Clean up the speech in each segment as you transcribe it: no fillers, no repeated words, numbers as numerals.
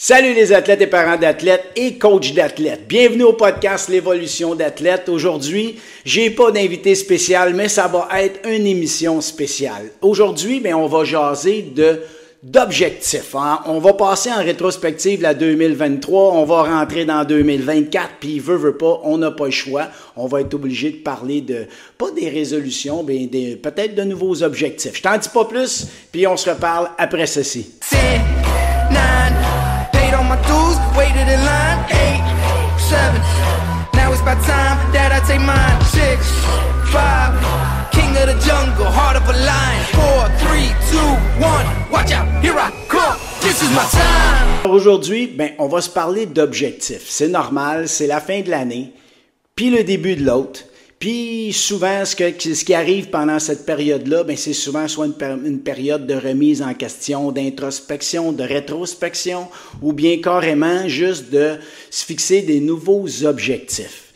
Salut les athlètes et parents d'athlètes et coachs d'athlètes. Bienvenue au podcast L'évolution d'athlète. Aujourd'hui, j'ai pas d'invité spécial, mais ça va être une émission spéciale. Aujourd'hui, on va jaser d'objectifs. On va passer en rétrospective la 2023, on va rentrer dans 2024, puis veut pas, on n'a pas le choix. On va être obligé de parler pas des résolutions, mais peut-être de nouveaux objectifs. Je t'en dis pas plus, puis on se reparle après ceci. On my dues, waited in line, 8, 7. Now it's about time that I take mine. 6, 5, king of the jungle, heart of a lion. 4, 3, 2, 1, watch out, here I come, this is my time. Aujourd'hui, on va se parler d'objectifs. C'est normal, c'est la fin de l'année, puis le début de l'autre. Puis souvent, ce qui arrive pendant cette période-là, c'est souvent soit une période de remise en question, d'introspection, de rétrospection, ou bien carrément juste de se fixer des nouveaux objectifs.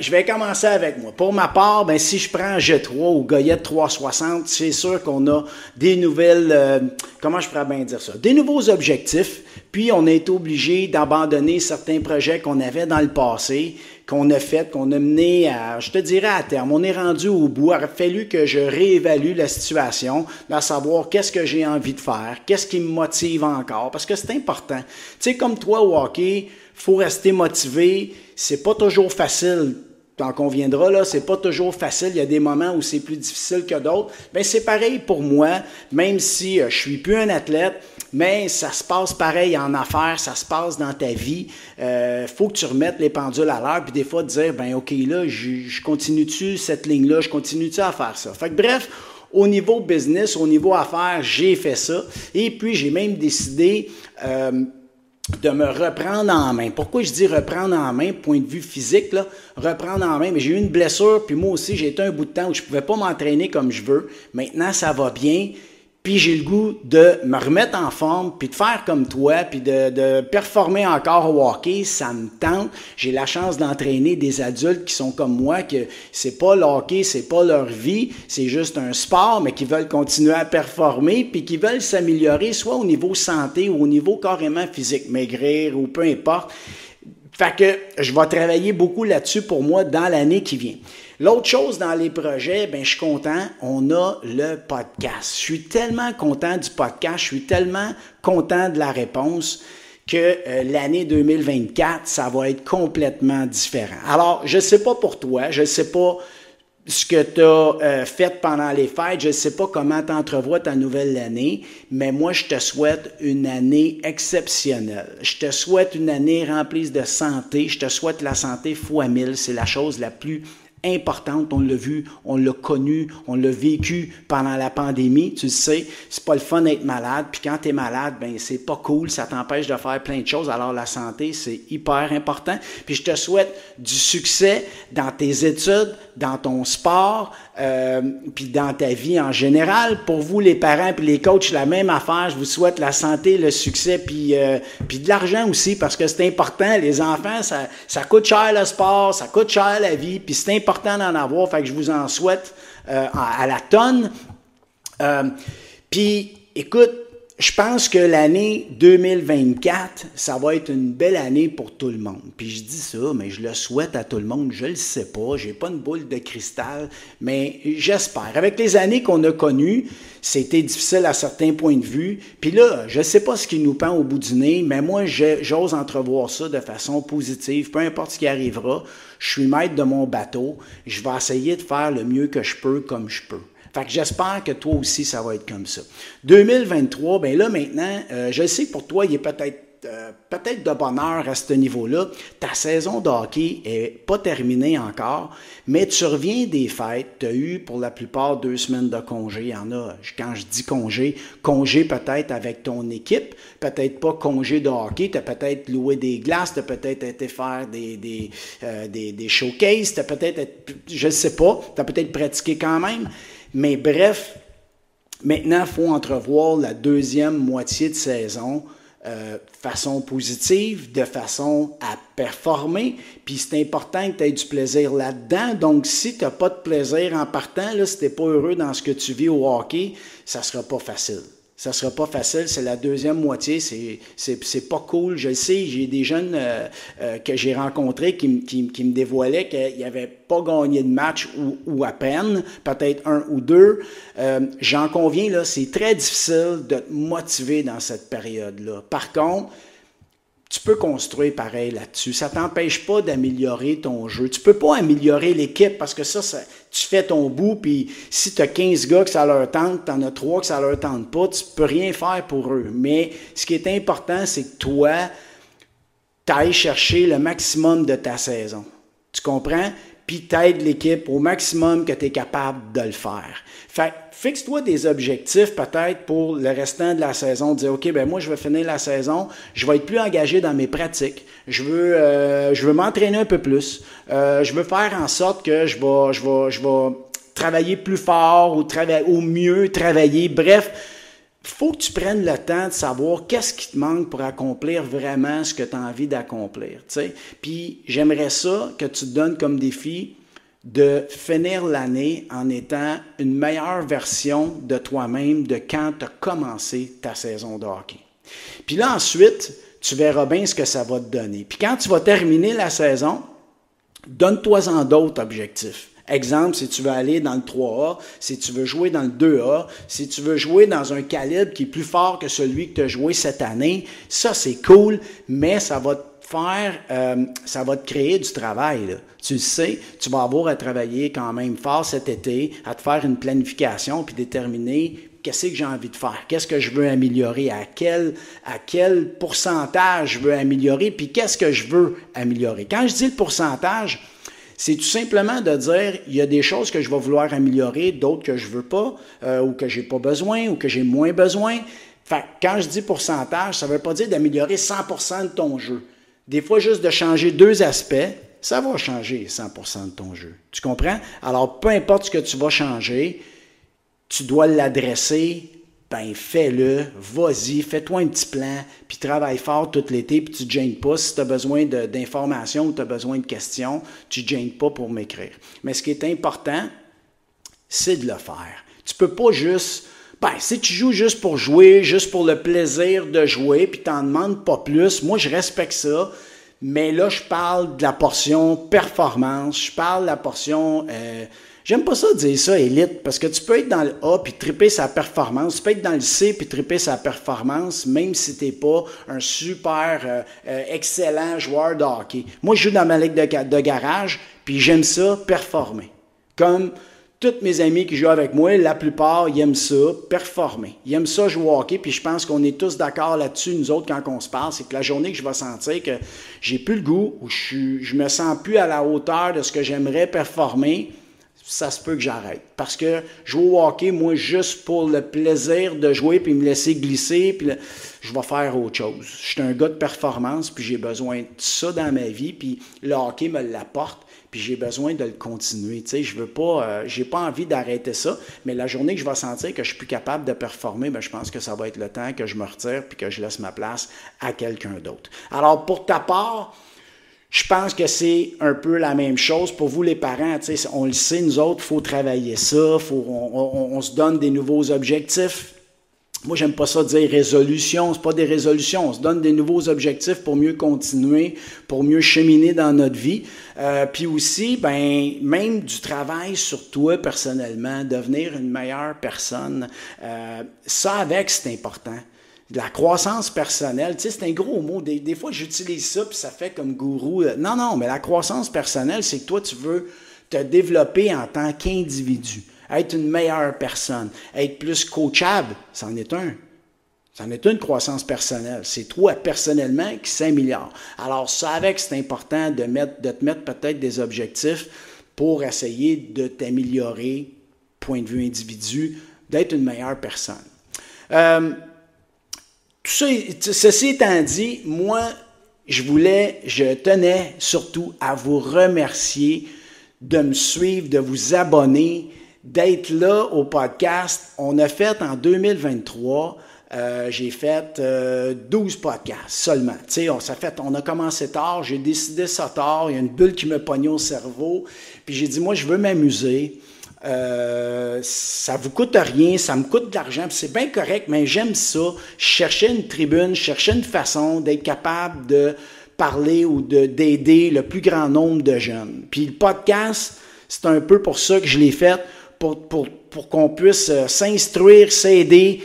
Je vais commencer avec moi. Pour ma part, si je prends G3 ou Goyette 360, c'est sûr qu'on a des nouvelles, comment je pourrais bien dire ça, des nouveaux objectifs, puis on est obligé d'abandonner certains projets qu'on avait dans le passé, qu'on a fait, qu'on a mené à, je te dirais à terme. On est rendu au bout. Il a fallu que je réévalue la situation, à savoir qu'est-ce que j'ai envie de faire, qu'est-ce qui me motive encore, parce que c'est important. Tu sais, comme toi au hockey, faut rester motivé. C'est pas toujours facile. T'en conviendras, là, c'est pas toujours facile. Il y a des moments où c'est plus difficile que d'autres. C'est pareil pour moi, même si je suis plus un athlète, mais ça se passe pareil en affaires, ça se passe dans ta vie. Faut que tu remettes les pendules à l'heure, puis des fois te dire, OK, là, je continue-tu cette ligne-là, je continue-tu à faire ça? Fait que bref, au niveau business, au niveau affaires, j'ai fait ça. Et puis, j'ai même décidé de me reprendre en main. Pourquoi je dis reprendre en main, point de vue physique, là, reprendre en main, mais j'ai eu une blessure, puis moi aussi, j'ai été un bout de temps où je ne pouvais pas m'entraîner comme je veux. Maintenant, ça va bien, puis j'ai le goût de me remettre en forme, puis de faire comme toi, puis de performer encore au hockey, ça me tente. J'ai la chance d'entraîner des adultes qui sont comme moi, que c'est pas le hockey, c'est pas leur vie, c'est juste un sport, mais qui veulent continuer à performer, puis qui veulent s'améliorer, soit au niveau santé ou au niveau carrément physique, maigrir ou peu importe. Fait que je vais travailler beaucoup là-dessus pour moi dans l'année qui vient. L'autre chose dans les projets, je suis content, on a le podcast. Je suis tellement content du podcast, je suis tellement content de la réponse que l'année 2024, ça va être complètement différent. Alors, je ne sais pas pour toi, je ne sais pas ce que tu as fait pendant les fêtes, je ne sais pas comment tu entrevois ta nouvelle année, mais moi, je te souhaite une année exceptionnelle. Je te souhaite une année remplie de santé. Je te souhaite la santé fois 1000. C'est la chose la plus importante. On l'a vu, on l'a connu, on l'a vécu pendant la pandémie. Tu le sais, c'est pas le fun d'être malade. Puis quand tu es malade, c'est pas cool. Ça t'empêche de faire plein de choses. Alors la santé, c'est hyper important. Puis je te souhaite du succès dans tes études, dans ton sport, puis dans ta vie en général. Pour vous, les parents puis les coachs, la même affaire. Je vous souhaite la santé, le succès, puis de l'argent aussi, parce que c'est important. Les enfants, ça coûte cher le sport, ça coûte cher la vie, puis c'est important d'en avoir. Fait que je vous en souhaite à la tonne. Puis, écoute, je pense que l'année 2024, ça va être une belle année pour tout le monde. Puis je dis ça, mais je le souhaite à tout le monde. Je le sais pas, j'ai pas une boule de cristal, mais j'espère. Avec les années qu'on a connues, c'était difficile à certains points de vue. Puis là, je sais pas ce qui nous pend au bout du nez, mais moi, j'ose entrevoir ça de façon positive. Peu importe ce qui arrivera, je suis maître de mon bateau. Je vais essayer de faire le mieux que je peux comme je peux. Fait que j'espère que toi aussi, ça va être comme ça. 2023, là maintenant, je sais que pour toi, il est peut-être de bonheur à ce niveau-là. Ta saison de hockey n'est pas terminée encore, mais tu reviens des fêtes. Tu as eu pour la plupart 2 semaines de congé. Il y en a, quand je dis congé peut-être avec ton équipe, peut-être pas congé de hockey. Tu as peut-être loué des glaces, tu as peut-être été faire des showcases, tu as peut-être, je ne sais pas, tu as peut-être pratiqué quand même. Mais bref, maintenant, il faut entrevoir la deuxième moitié de saison de façon positive, de façon à performer. Puis c'est important que tu aies du plaisir là-dedans. Donc, si tu n'as pas de plaisir en partant, là, si tu n'es pas heureux dans ce que tu vis au hockey, ça ne sera pas facile. Ça sera pas facile, c'est la deuxième moitié, c'est pas cool. Je le sais, j'ai des jeunes que j'ai rencontrés qui me dévoilaient qu'ils n'avaient pas gagné de match ou à peine, peut-être 1 ou 2. J'en conviens, là, c'est très difficile de te motiver dans cette période-là. Par contre, tu peux construire pareil là-dessus. Ça ne t'empêche pas d'améliorer ton jeu. Tu ne peux pas améliorer l'équipe parce que ça, tu fais ton bout, puis si tu as 15 gars que ça leur tente, tu en as 3 que ça leur tente pas, tu ne peux rien faire pour eux. Mais ce qui est important, c'est que toi, tu ailles chercher le maximum de ta saison. Tu comprends? Puis t'aides l'équipe au maximum que tu es capable de le faire. Fait fixe-toi des objectifs peut-être pour le restant de la saison. Dire, OK, ben moi, je vais finir la saison, je vais être plus engagé dans mes pratiques. Je veux m'entraîner un peu plus. Je veux faire en sorte que je vais travailler plus fort ou mieux travailler. Bref, il faut que tu prennes le temps de savoir qu'est-ce qui te manque pour accomplir vraiment ce que tu as envie d'accomplir. T'sais. Puis j'aimerais ça que tu te donnes comme défi de finir l'année en étant une meilleure version de toi-même de quand tu as commencé ta saison de hockey. Puis là, ensuite, tu verras bien ce que ça va te donner. Puis quand tu vas terminer la saison, donne-toi-en d'autres objectifs. Exemple, si tu veux aller dans le 3A, si tu veux jouer dans le 2A, si tu veux jouer dans un calibre qui est plus fort que celui que tu as joué cette année, ça c'est cool, mais ça va te créer du travail. Là. Tu le sais, tu vas avoir à travailler quand même fort cet été, à te faire une planification puis déterminer qu'est-ce que j'ai envie de faire, qu'est-ce que je veux améliorer, à quel pourcentage je veux améliorer, puis qu'est-ce que je veux améliorer. Quand je dis le pourcentage, c'est tout simplement de dire, il y a des choses que je vais vouloir améliorer, d'autres que je ne veux pas, ou que je n'ai pas besoin, ou que j'ai moins besoin. Fait quand je dis pourcentage, ça ne veut pas dire d'améliorer 100% de ton jeu. Des fois, juste de changer 2 aspects, ça va changer 100% de ton jeu. Tu comprends? Alors, peu importe ce que tu vas changer, tu dois l'adresser, ben fais-le, vas-y, fais-toi un petit plan, puis travaille fort tout l'été, puis tu ne te gênes pas. Si tu as besoin d'informations ou tu as besoin de questions, tu ne te gênes pas pour m'écrire. Mais ce qui est important, c'est de le faire. Tu ne peux pas juste... si tu joues juste pour jouer, juste pour le plaisir de jouer, puis tu n'en demandes pas plus, moi je respecte ça, mais là je parle de la portion performance, je parle de la portion... J'aime pas ça dire ça, élite, parce que tu peux être dans le A puis triper sa performance. Tu peux être dans le C puis triper sa performance, même si tu n'es pas un super excellent joueur de hockey. Moi, je joue dans ma ligue de garage, puis j'aime ça performer. Comme tous mes amis qui jouent avec moi, la plupart, ils aiment ça, performer. Ils aiment ça jouer au hockey, puis je pense qu'on est tous d'accord là-dessus, nous autres, quand on se parle, c'est que la journée que je vais sentir que j'ai plus le goût, ou je me sens plus à la hauteur de ce que j'aimerais performer, ça se peut que j'arrête. Parce que jouer au hockey, moi, juste pour le plaisir de jouer puis me laisser glisser, puis je vais faire autre chose. Je suis un gars de performance, puis j'ai besoin de ça dans ma vie, puis le hockey me l'apporte, puis j'ai besoin de le continuer. Tu sais, j'ai pas envie d'arrêter ça, mais la journée que je vais sentir que je suis plus capable de performer, bien, je pense que ça va être le temps que je me retire puis que je laisse ma place à quelqu'un d'autre. Alors, pour ta part, je pense que c'est un peu la même chose pour vous les parents. On le sait, nous autres, il faut travailler ça, on se donne des nouveaux objectifs. Moi, j'aime pas ça dire résolution, c'est pas des résolutions, on se donne des nouveaux objectifs pour mieux continuer, pour mieux cheminer dans notre vie. Puis aussi, même du travail sur toi personnellement, devenir une meilleure personne, ça avec, c'est important. De la croissance personnelle, tu sais, c'est un gros mot. Des fois, j'utilise ça, puis ça fait comme gourou. Non, mais la croissance personnelle, c'est que toi, tu veux te développer en tant qu'individu, être une meilleure personne, être plus coachable, c'en est un. C'en est une croissance personnelle. C'est toi, personnellement, qui s'améliore. Alors, ça avec, c'est important de te mettre peut-être des objectifs pour essayer de t'améliorer, point de vue individu, d'être une meilleure personne. Tout ça, ceci étant dit, moi, je tenais surtout à vous remercier de me suivre, de vous abonner, d'être là au podcast. On a fait en 2023, j'ai fait 12 podcasts seulement. Tu sais, on a commencé tard, j'ai décidé ça tard, il y a une bulle qui me pognait au cerveau, puis j'ai dit, moi, je veux m'amuser. Ça vous coûte rien, ça me coûte de l'argent, puis c'est bien correct, mais j'aime ça. Je cherchais une tribune, je cherchais une façon d'être capable de parler ou d'aider le plus grand nombre de jeunes. Puis le podcast, c'est un peu pour ça que je l'ai fait, pour qu'on puisse s'instruire, s'aider,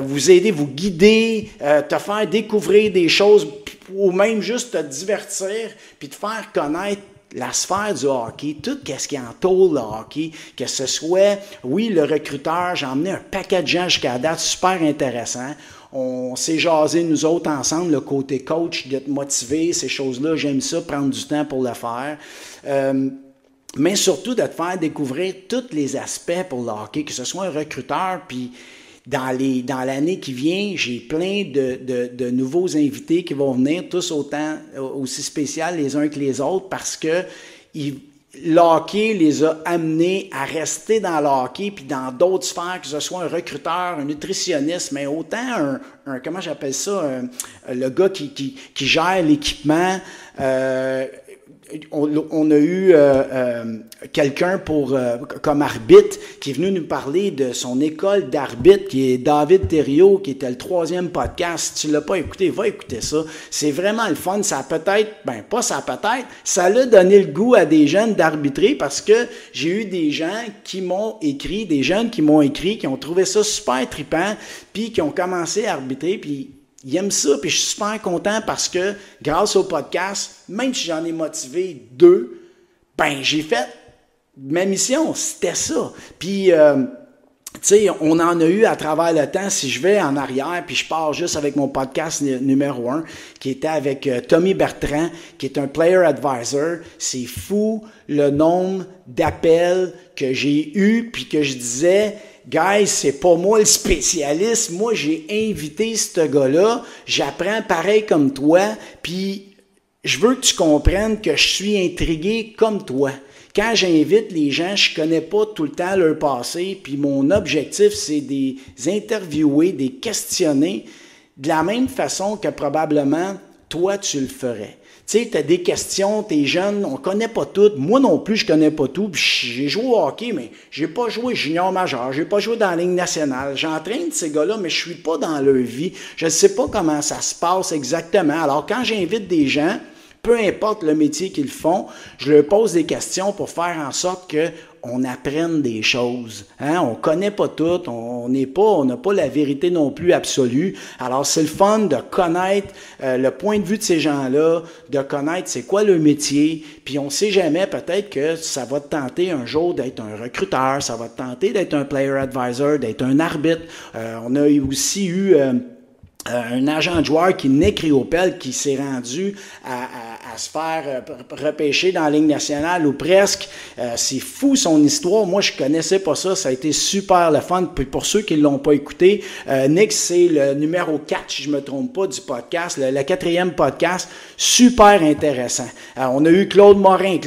vous aider, vous guider, te faire découvrir des choses, ou même juste te divertir, puis te faire connaître la sphère du hockey, tout ce qui entoure le hockey, que ce soit, oui, le recruteur, j'ai emmené un paquet de gens jusqu'à la date, super intéressant. On s'est jasé, nous autres, ensemble, le côté coach, d'être motivé, ces choses-là, j'aime ça, prendre du temps pour le faire. Mais surtout de te faire découvrir tous les aspects pour le hockey, que ce soit un recruteur, puis dans l'année qui vient, j'ai plein de nouveaux invités qui vont venir, tous aussi spéciaux les uns que les autres, parce que le hockey les a amenés à rester dans le hockey, puis dans d'autres sphères, que ce soit un recruteur, un nutritionniste, mais autant comment j'appelle ça, le gars qui gère l'équipement. On a eu quelqu'un comme arbitre qui est venu nous parler de son école d'arbitre, qui est David Thériault, qui était le 3e podcast. Si tu ne l'as pas écouté, va écouter ça. C'est vraiment le fun. Ça l'a donné le goût à des jeunes d'arbitrer, parce que j'ai eu des gens qui m'ont écrit, des jeunes qui m'ont écrit, qui ont trouvé ça super trippant, puis qui ont commencé à arbitrer, puis ils aiment ça, puis je suis super content parce que grâce au podcast, même si j'en ai motivé 2, j'ai fait ma mission, c'était ça. Puis, tu sais, on en a eu à travers le temps. Si je vais en arrière, puis je pars juste avec mon podcast numéro 1, qui était avec Tommy Bertrand, qui est un player advisor. C'est fou le nombre d'appels que j'ai eu, puis que je disais... Guys, c'est pas moi le spécialiste. Moi, j'ai invité ce gars-là. J'apprends pareil comme toi. Puis, je veux que tu comprennes que je suis intrigué comme toi. Quand j'invite les gens, je connais pas tout le temps leur passé. Puis, mon objectif, c'est de les interviewer, de les questionner de la même façon que probablement toi, tu le ferais. Tu sais, tu as des questions, t'es jeune, on connaît pas tout. Moi non plus, je connais pas tout. Puis j'ai joué au hockey, mais j'ai pas joué junior majeur, j'ai pas joué dans la Ligue nationale. J'entraîne ces gars-là, mais je suis pas dans leur vie. Je ne sais pas comment ça se passe exactement. Alors, quand j'invite des gens, peu importe le métier qu'ils font, je leur pose des questions pour faire en sorte qu'on apprenne des choses. Hein? On ne connaît pas tout, on n'a pas la vérité non plus absolue. Alors, c'est le fun de connaître le point de vue de ces gens-là, de connaître c'est quoi le métier, puis on ne sait jamais, peut-être que ça va te tenter un jour d'être un recruteur, ça va te tenter d'être un player advisor, d'être un arbitre. On a aussi eu... un agent de joueur qui naît Criopel, qui s'est rendu à se faire repêcher dans la Ligue nationale ou presque. C'est fou son histoire. Moi, je connaissais pas ça. Ça a été super le fun. Puis pour ceux qui ne l'ont pas écouté, Nick, c'est le numéro 4, si je me trompe pas, du podcast, le 4e podcast. Super intéressant. On a eu Claude Morin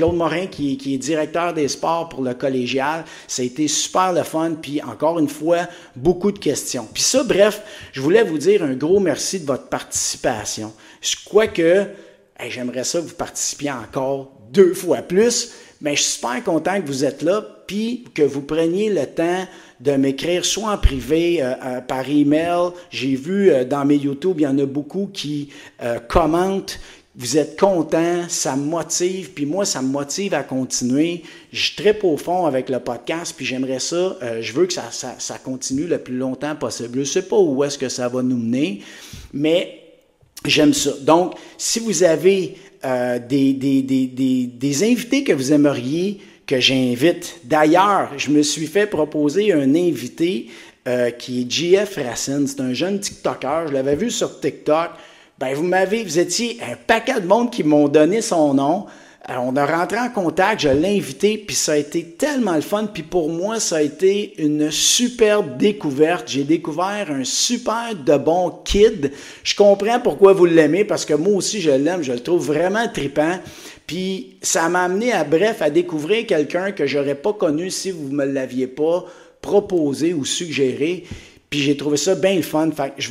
qui est directeur des sports pour le collégial. Ça a été super le fun. Puis encore une fois, beaucoup de questions. Puis ça, bref, je voulais vous dire un gros merci de votre participation. Je crois que j'aimerais ça que vous participiez encore 2 fois plus, mais je suis super content que vous êtes là, puis que vous preniez le temps de m'écrire soit en privé, par email. J'ai vu dans mes YouTube, il y en a beaucoup qui commentent. Vous êtes contents, ça me motive, puis moi, ça me motive à continuer. Je tripe au fond avec le podcast, puis j'aimerais ça, je veux que ça continue le plus longtemps possible. Je ne sais pas où est-ce que ça va nous mener, mais j'aime ça. Donc, si vous avez des invités que vous aimeriez que j'invite, d'ailleurs, je me suis fait proposer un invité qui est JF Racine. C'est un jeune TikToker, je l'avais vu sur TikTok. Vous étiez un paquet de monde qui m'ont donné son nom. On a rentré en contact, je l'ai invité, puis ça a été tellement le fun. Puis pour moi, ça a été une superbe découverte. J'ai découvert un super de bon kid. Je comprends pourquoi vous l'aimez, parce que moi aussi, je l'aime. Je le trouve vraiment trippant. Puis ça m'a amené à découvrir quelqu'un que j'aurais pas connu si vous me l'aviez pas proposé ou suggéré. Puis j'ai trouvé ça bien le fun. Fait que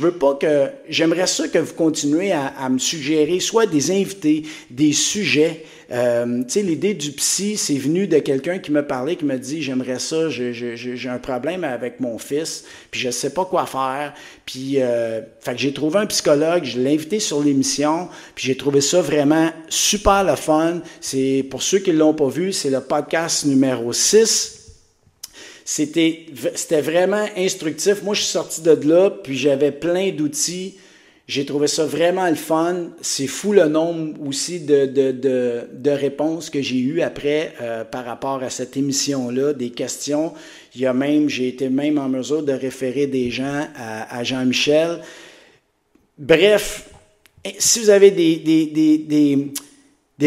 j'aimerais ça que vous continuez à me suggérer soit des invités, des sujets. Tu sais, l'idée du psy, c'est venu de quelqu'un qui me parlait, qui me dit, j'aimerais ça, j'ai un problème avec mon fils, puis je sais pas quoi faire. Puis, fait que j'ai trouvé un psychologue, je l'ai invité sur l'émission, puis j'ai trouvé ça vraiment super le fun. C'est, pour ceux qui l'ont pas vu, c'est le podcast numéro 6. C'était vraiment instructif. Moi, je suis sorti de là, puis j'avais plein d'outils. J'ai trouvé ça vraiment le fun. C'est fou le nombre aussi de réponses que j'ai eues après par rapport à cette émission-là, des questions. J'ai été même en mesure de référer des gens à Jean-Michel. Bref, si vous avez des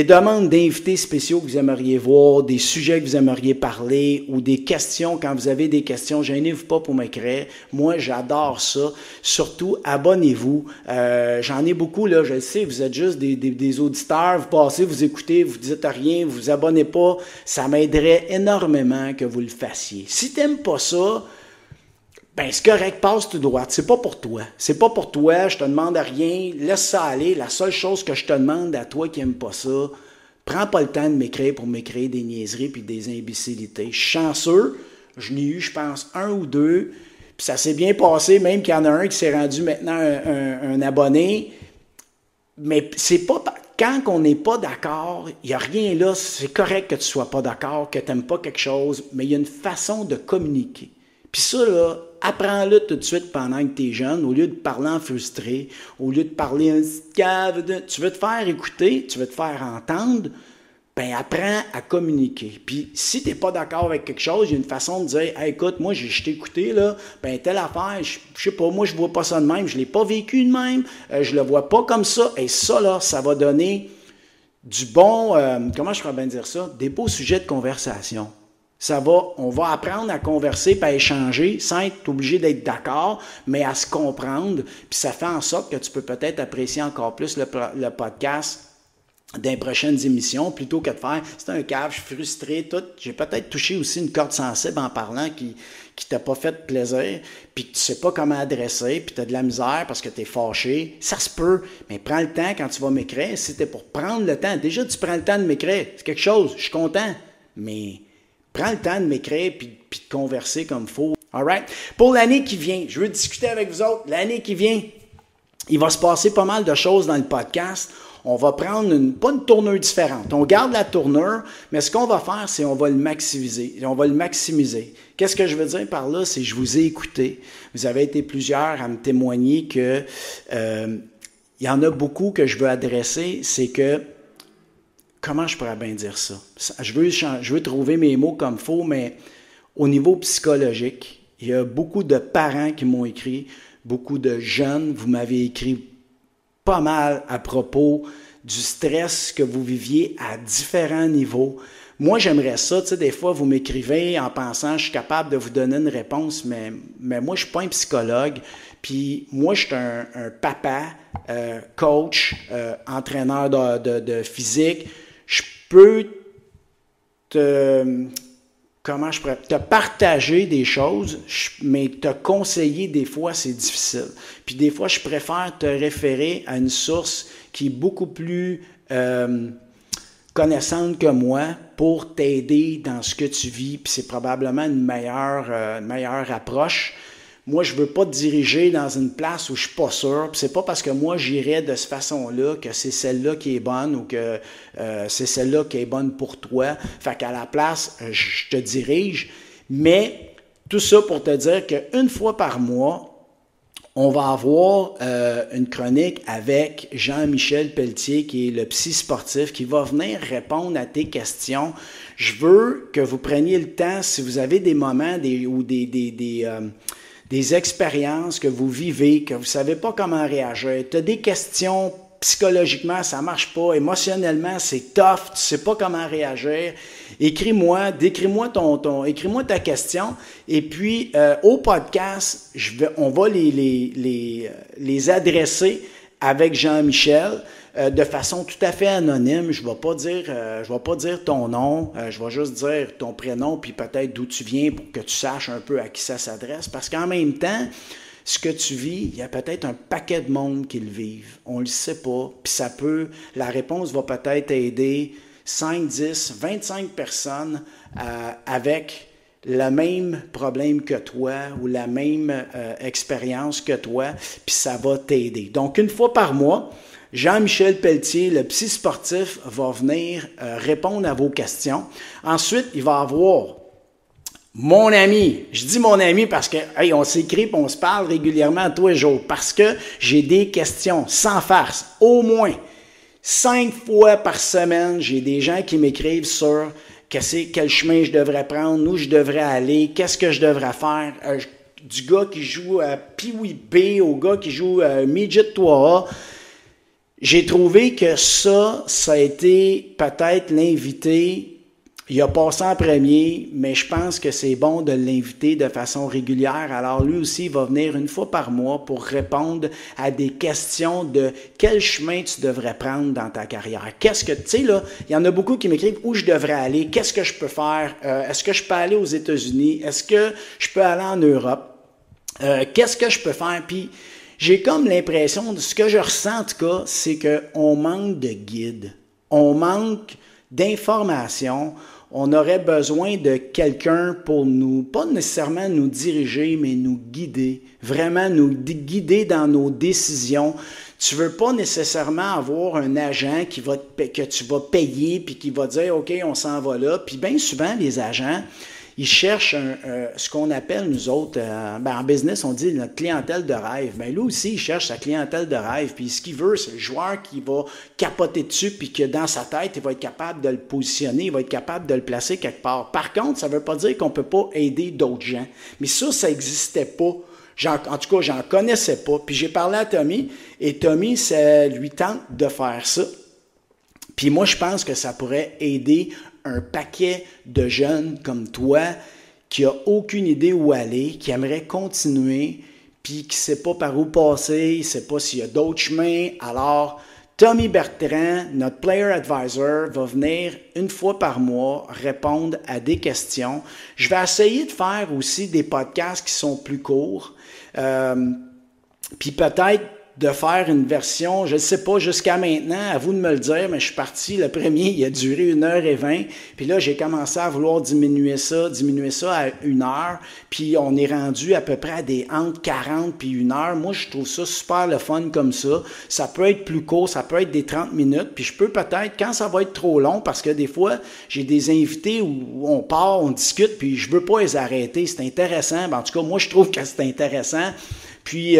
demandes d'invités spéciaux que vous aimeriez voir, des sujets que vous aimeriez parler ou des questions, quand vous avez des questions, gênez-vous pas pour m'écrire. Moi, j'adore ça. Surtout, abonnez-vous. J'en ai beaucoup, là, je le sais, vous êtes juste des auditeurs, vous passez, vous écoutez, vous dites rien, vous vous abonnez pas. Ça m'aiderait énormément que vous le fassiez. Si t'aimes pas ça, ben c'est correct, passe tout droit. C'est pas pour toi. C'est pas pour toi, je te demande rien, laisse ça aller. La seule chose que je te demande à toi qui n'aime pas ça, prends pas le temps de m'écrire pour m'écrire des niaiseries puis des imbécilités. Je suis chanceux, je n'ai eu, je pense, 1 ou 2, puis ça s'est bien passé, même qu'il y en a un qui s'est rendu maintenant un abonné. Mais c'est pas... Quand on n'est pas d'accord, il n'y a rien là, c'est correct que tu sois pas d'accord, que tu n'aimes pas quelque chose, mais il y a une façon de communiquer. Puis ça, là, apprends-le tout de suite pendant que tu es jeune, au lieu de parler en frustré, au lieu de parler en cave, tu veux te faire écouter, tu veux te faire entendre, ben apprends à communiquer. Puis si tu n'es pas d'accord avec quelque chose, il y a une façon de dire hey, écoute, moi je t'ai écouté, là, ben telle affaire, je sais pas, moi je vois pas ça de même, je l'ai pas vécu de même, je le vois pas comme ça, et ça, là, ça va donner du bon, comment je pourrais bien dire ça, des beaux sujets de conversation. On va apprendre à converser et à échanger sans être obligé d'être d'accord, mais à se comprendre. Puis ça fait en sorte que tu peux peut-être apprécier encore plus le podcast dans prochaines émissions, plutôt que de faire « c'est un cave, je suis frustré, tout. » J'ai peut-être touché aussi une corde sensible en parlant qui t'a pas fait plaisir, puis que tu sais pas comment adresser, puis tu as de la misère parce que tu es fâché. Ça se peut, mais prends le temps quand tu vas m'écrire. Si t'es pour prendre le temps, déjà tu prends le temps de m'écrire, c'est quelque chose, je suis content, mais... Prends le temps de m'écrire puis de converser comme il faut. All right? Pour l'année qui vient, je veux discuter avec vous autres. L'année qui vient, il va se passer pas mal de choses dans le podcast. On va prendre pas une tournure différente. On garde la tournure, mais ce qu'on va faire, c'est on va le maximiser. On va le maximiser. Qu'est-ce que je veux dire par là? C'est que je vous ai écouté. Vous avez été plusieurs à me témoigner que il y en a beaucoup que je veux adresser. C'est que comment je pourrais bien dire ça? Je veux trouver mes mots comme il faut, mais au niveau psychologique, il y a beaucoup de parents qui m'ont écrit, beaucoup de jeunes, vous m'avez écrit pas mal à propos du stress que vous viviez à différents niveaux. Moi, j'aimerais ça, tu sais, des fois, vous m'écrivez en pensant, je suis capable de vous donner une réponse, mais moi, je suis pas un psychologue, puis moi, je suis un papa, coach, entraîneur de physique. Je peux te partager des choses, mais te conseiller des fois, c'est difficile. Puis des fois, je préfère te référer à une source qui est beaucoup plus connaissante que moi pour t'aider dans ce que tu vis. Puis c'est probablement une meilleure approche. Moi, je ne veux pas te diriger dans une place où je ne suis pas sûr. Puis c'est pas parce que moi, j'irais de cette façon-là que c'est celle-là qui est bonne ou que c'est celle-là qui est bonne pour toi. Fait qu'à la place, je te dirige. Mais tout ça pour te dire qu'une fois par mois, on va avoir une chronique avec Jean-Michel Pelletier, qui est le psy sportif, qui va venir répondre à tes questions. Je veux que vous preniez le temps, si vous avez des moments ou des expériences que vous vivez, que vous ne savez pas comment réagir, tu as des questions, psychologiquement, ça ne marche pas, émotionnellement, c'est tough, tu ne sais pas comment réagir, écris-moi ta question, et puis au podcast, on va les adresser avec Jean-Michel de façon tout à fait anonyme. Je vais pas dire ton nom, je vais juste dire ton prénom puis peut-être d'où tu viens pour que tu saches un peu à qui ça s'adresse. Parce qu'en même temps, ce que tu vis, il y a peut-être un paquet de monde qui le vivent. On ne le sait pas, puis la réponse va peut-être aider 5, 10, 25 personnes avec le même problème que toi ou la même expérience que toi, puis ça va t'aider. Donc, une fois par mois, Jean-Michel Pelletier, le psy sportif, va venir répondre à vos questions. Ensuite, il va avoir mon ami. Je dis mon ami parce que hey, on s'écrit et on se parle régulièrement tous les jours parce que j'ai des questions sans farce. Au moins 5 fois par semaine, j'ai des gens qui m'écrivent sur quel chemin je devrais prendre, où je devrais aller, qu'est-ce que je devrais faire. Du gars qui joue à Pee-wee B au gars qui joue à Midget 3A. J'ai trouvé que ça a été peut-être l'invité. Il a passé en premier, mais je pense que c'est bon de l'inviter de façon régulière. Alors lui aussi, il va venir une fois par mois pour répondre à des questions de quel chemin tu devrais prendre dans ta carrière. Qu'est-ce que, tu sais, là, il y en a beaucoup qui m'écrivent où je devrais aller, qu'est-ce que je peux faire, est-ce que je peux aller aux États-Unis, est-ce que je peux aller en Europe, qu'est-ce que je peux faire, puis j'ai comme l'impression, ce que je ressens en tout cas, c'est qu'on manque de guides, on manque d'informations. On aurait besoin de quelqu'un pour nous, pas nécessairement nous diriger, mais nous guider, vraiment nous guider dans nos décisions. Tu ne veux pas nécessairement avoir un agent que tu vas payer puis qui va dire « OK, on s'en va là ». Puis bien souvent, les agents, ils cherchent ce qu'on appelle, nous autres, en business, on dit notre clientèle de rêve. Mais lui aussi, il cherche sa clientèle de rêve. Puis ce qu'il veut, c'est le joueur qui va capoter dessus, puis que dans sa tête, il va être capable de le positionner, il va être capable de le placer quelque part. Par contre, ça ne veut pas dire qu'on ne peut pas aider d'autres gens. Mais ça n'existait pas. En tout cas, j'en connaissais pas. Puis j'ai parlé à Tommy, et Tommy, ça lui tente de faire ça. Puis moi, je pense que ça pourrait aider un paquet de jeunes comme toi qui n'a aucune idée où aller, qui aimerait continuer, puis qui ne sait pas par où passer, il ne sait pas s'il y a d'autres chemins. Alors, Tommy Bertrand, notre Player Advisor, va venir une fois par mois répondre à des questions. Je vais essayer de faire aussi des podcasts qui sont plus courts, puis peut-être de faire une version, je ne sais pas, jusqu'à maintenant, à vous de me le dire, mais je suis parti, le premier, il a duré 1h20, puis là, j'ai commencé à vouloir diminuer ça à 1 heure, puis on est rendu à peu près à des entre 40 puis 1 heure. Moi, je trouve ça super le fun comme ça. Ça peut être plus court, ça peut être des 30 minutes, puis je peux peut-être, quand ça va être trop long, parce que des fois, j'ai des invités où on part, on discute, puis je veux pas les arrêter, c'est intéressant. En tout cas, moi, je trouve que c'est intéressant, puis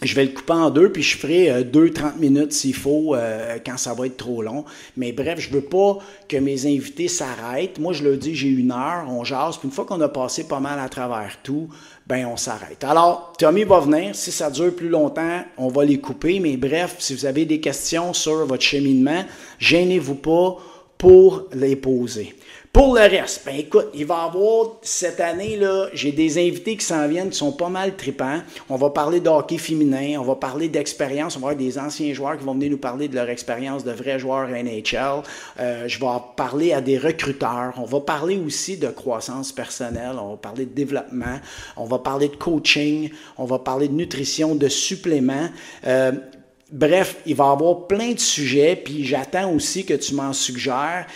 je vais le couper en deux, puis je ferai 2-30 minutes s'il faut, quand ça va être trop long. Mais bref, je veux pas que mes invités s'arrêtent. Moi, je leur dis, j'ai 1 heure, on jase, puis une fois qu'on a passé pas mal à travers tout, ben on s'arrête. Alors, Tommy va venir. Si ça dure plus longtemps, on va les couper. Mais bref, si vous avez des questions sur votre cheminement, gênez-vous pas pour les poser. Pour le reste, ben écoute, il va y avoir cette année-là, j'ai des invités qui s'en viennent qui sont pas mal tripants. On va parler de hockey féminin, on va parler d'expérience, on va avoir des anciens joueurs qui vont venir nous parler de leur expérience de vrais joueurs NHL. Je vais parler à des recruteurs, on va parler aussi de croissance personnelle, on va parler de développement, on va parler de coaching, on va parler de nutrition, de suppléments. Bref, il va y avoir plein de sujets, puis j'attends aussi que tu m'en suggères.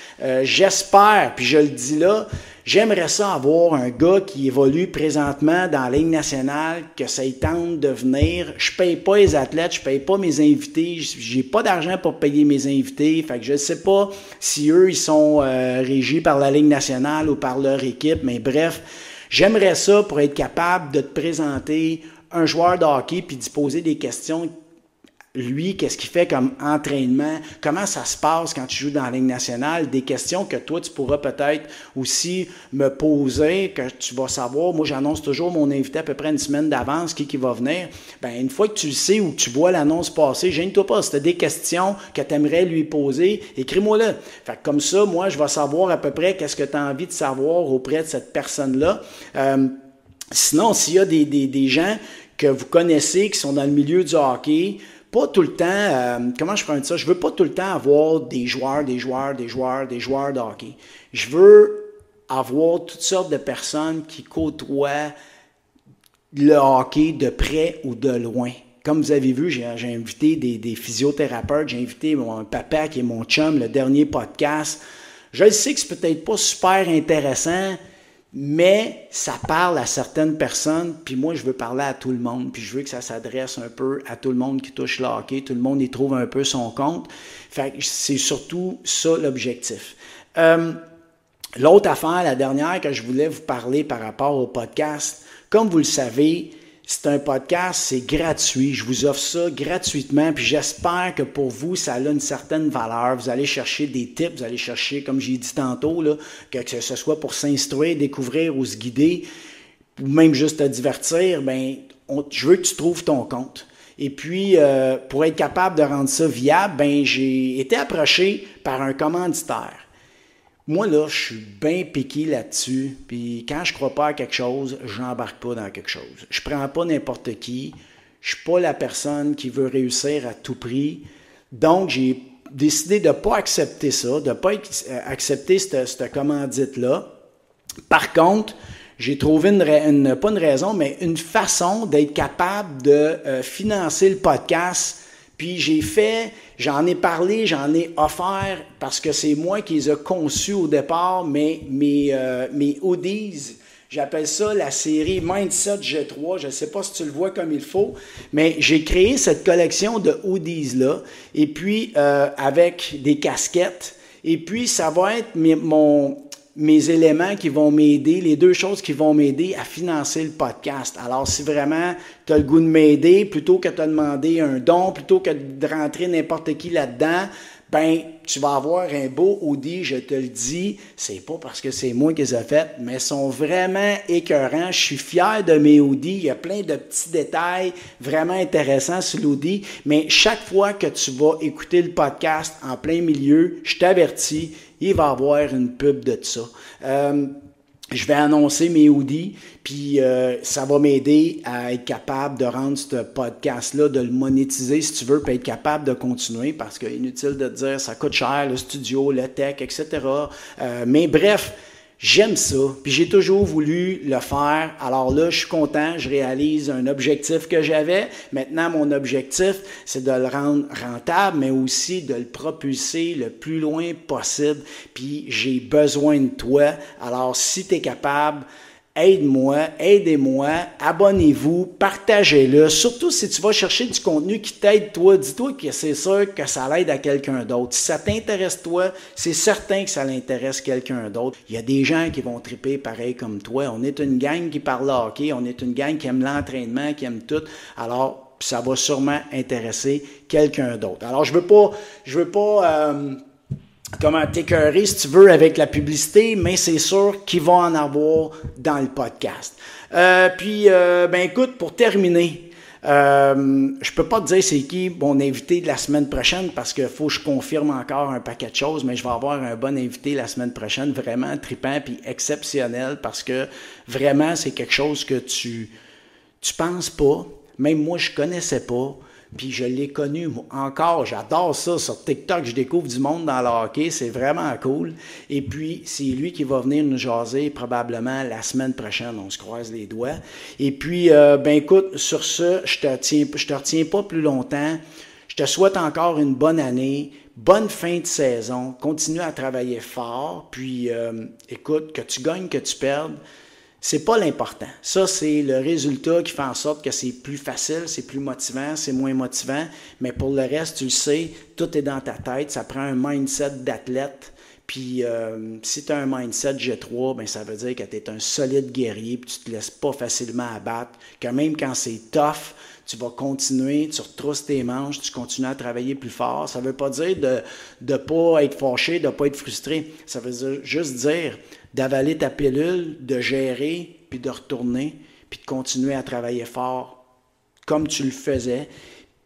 J'espère, puis je le dis là, j'aimerais ça avoir un gars qui évolue présentement dans la Ligue nationale, que ça y tente de venir. Je paye pas les athlètes, je paye pas mes invités, j'ai pas d'argent pour payer mes invités, fait que je sais pas si eux, ils sont régis par la Ligue nationale ou par leur équipe, mais bref, j'aimerais ça pour être capable de te présenter un joueur de hockey puis d'y poser des questions. Lui, qu'est-ce qu'il fait comme entraînement? Comment ça se passe quand tu joues dans la Ligue nationale? Des questions que toi, tu pourras peut-être aussi me poser, que tu vas savoir. Moi, j'annonce toujours mon invité à peu près une semaine d'avance, qui va venir. Ben, une fois que tu le sais ou que tu vois l'annonce passer, gêne-toi pas. Si tu as des questions que tu aimerais lui poser, écris-moi-le. Fait que comme ça, moi, je vais savoir à peu près qu'est-ce que tu as envie de savoir auprès de cette personne-là. Sinon, s'il y a des gens que vous connaissez qui sont dans le milieu du hockey, pas tout le temps, comment je prends ça? Je veux pas tout le temps avoir des joueurs de hockey. Je veux avoir toutes sortes de personnes qui côtoient le hockey de près ou de loin. Comme vous avez vu, j'ai invité des physiothérapeutes, j'ai invité mon papa qui est mon chum, le dernier podcast. Je sais que c'est peut-être pas super intéressant, mais ça parle à certaines personnes, puis moi, je veux parler à tout le monde, puis je veux que ça s'adresse un peu à tout le monde qui touche le hockey, tout le monde y trouve un peu son compte. Fait que c'est surtout ça l'objectif. L'autre affaire, la dernière que je voulais vous parler par rapport au podcast, comme vous le savez, c'est un podcast, c'est gratuit. Je vous offre ça gratuitement, puis j'espère que pour vous, ça a une certaine valeur. Vous allez chercher des tips, vous allez chercher, comme j'ai dit tantôt, là, que ce soit pour s'instruire, découvrir ou se guider, ou même juste te divertir, je veux que tu trouves ton compte. Et puis, pour être capable de rendre ça viable, j'ai été approché par un commanditaire. Moi, là, je suis bien piqué là-dessus, puis quand je crois pas à quelque chose, j'embarque pas dans quelque chose. Je prends pas n'importe qui, je suis pas la personne qui veut réussir à tout prix, donc j'ai décidé de pas accepter ça, de pas accepter cette commandite-là. Par contre, j'ai trouvé pas une raison, mais une façon d'être capable de financer le podcast. Puis j'en ai parlé, j'en ai offert, parce que c'est moi qui les ai conçus au départ, mais mes hoodies, j'appelle ça la série Mindset G3, je ne sais pas si tu le vois comme il faut, mais j'ai créé cette collection de hoodies-là, et puis avec des casquettes, et puis ça va être mes éléments qui vont m'aider, les deux choses qui vont m'aider à financer le podcast. Alors, si vraiment tu as le goût de m'aider, plutôt que de te demander un don, plutôt que de rentrer n'importe qui là-dedans, tu vas avoir un beau hoodie, je te le dis. C'est pas parce que c'est moi qui les ai fait, mais ils sont vraiment écœurants. Je suis fier de mes hoodies. Il y a plein de petits détails vraiment intéressants sur l'hoodie. Mais chaque fois que tu vas écouter le podcast en plein milieu, je t'avertis, il va y avoir une pub de ça. Je vais annoncer mes hoodies, puis ça va m'aider à être capable de rendre ce podcast-là, de le monétiser si tu veux, puis être capable de continuer, parce que inutile de te dire, ça coûte cher, le studio, le tech, etc. Mais bref, j'aime ça, puis j'ai toujours voulu le faire. Alors là, je suis content, je réalise un objectif que j'avais. Maintenant, mon objectif, c'est de le rendre rentable, mais aussi de le propulser le plus loin possible. Puis j'ai besoin de toi. Alors, si tu es capable, aidez-moi, abonnez-vous, partagez-le. Surtout si tu vas chercher du contenu qui t'aide toi, dis-toi que c'est sûr que ça l'aide à quelqu'un d'autre. Si ça t'intéresse toi, c'est certain que ça l'intéresse quelqu'un d'autre. Il y a des gens qui vont triper pareil comme toi. On est une gang qui parle hockey, on est une gang qui aime l'entraînement, qui aime tout. Alors, ça va sûrement intéresser quelqu'un d'autre. Alors, je veux pas comment t'écœurer si tu veux avec la publicité, mais c'est sûr qu'il va en avoir dans le podcast. Écoute, pour terminer, je peux pas te dire c'est qui mon invité de la semaine prochaine parce qu'il faut que je confirme encore un paquet de choses, mais je vais avoir un bon invité la semaine prochaine, vraiment trippant puis exceptionnel parce que vraiment c'est quelque chose que tu penses pas, même moi je connaissais pas. Puis je l'ai connu encore, j'adore ça, sur TikTok, je découvre du monde dans le hockey, c'est vraiment cool. Et puis, c'est lui qui va venir nous jaser probablement la semaine prochaine, on se croise les doigts. Et puis, écoute, sur ce, je te retiens pas plus longtemps. Je te souhaite encore une bonne année, bonne fin de saison, continue à travailler fort, puis écoute, que tu gagnes, que tu perdes, c'est pas l'important. Ça, c'est le résultat qui fait en sorte que c'est plus facile, c'est plus motivant, c'est moins motivant. Mais pour le reste, tu le sais, tout est dans ta tête. Ça prend un mindset d'athlète. Puis, si tu as un mindset G3, ça veut dire que tu es un solide guerrier puis tu te laisses pas facilement abattre. Que même quand c'est tough, tu vas continuer, tu retrousses tes manches, tu continues à travailler plus fort. Ça veut pas dire de ne pas être fâché, de ne pas être frustré. Ça veut juste dire d'avaler ta pilule, de gérer, puis de retourner, puis de continuer à travailler fort comme tu le faisais.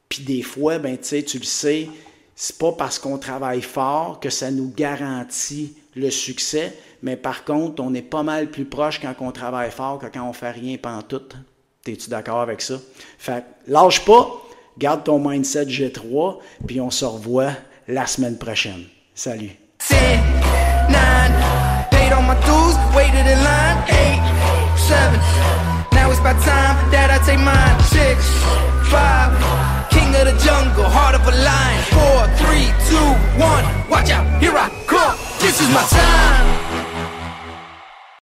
Puis des fois, tu le sais, c'est pas parce qu'on travaille fort que ça nous garantit le succès, mais par contre, on est pas mal plus proche quand on travaille fort que quand on fait rien pantoute. Es-tu d'accord avec ça? Fait lâche pas, garde ton mindset G3, puis on se revoit la semaine prochaine. Salut! 10, 9, paid on my dues, waited in line, 8, 7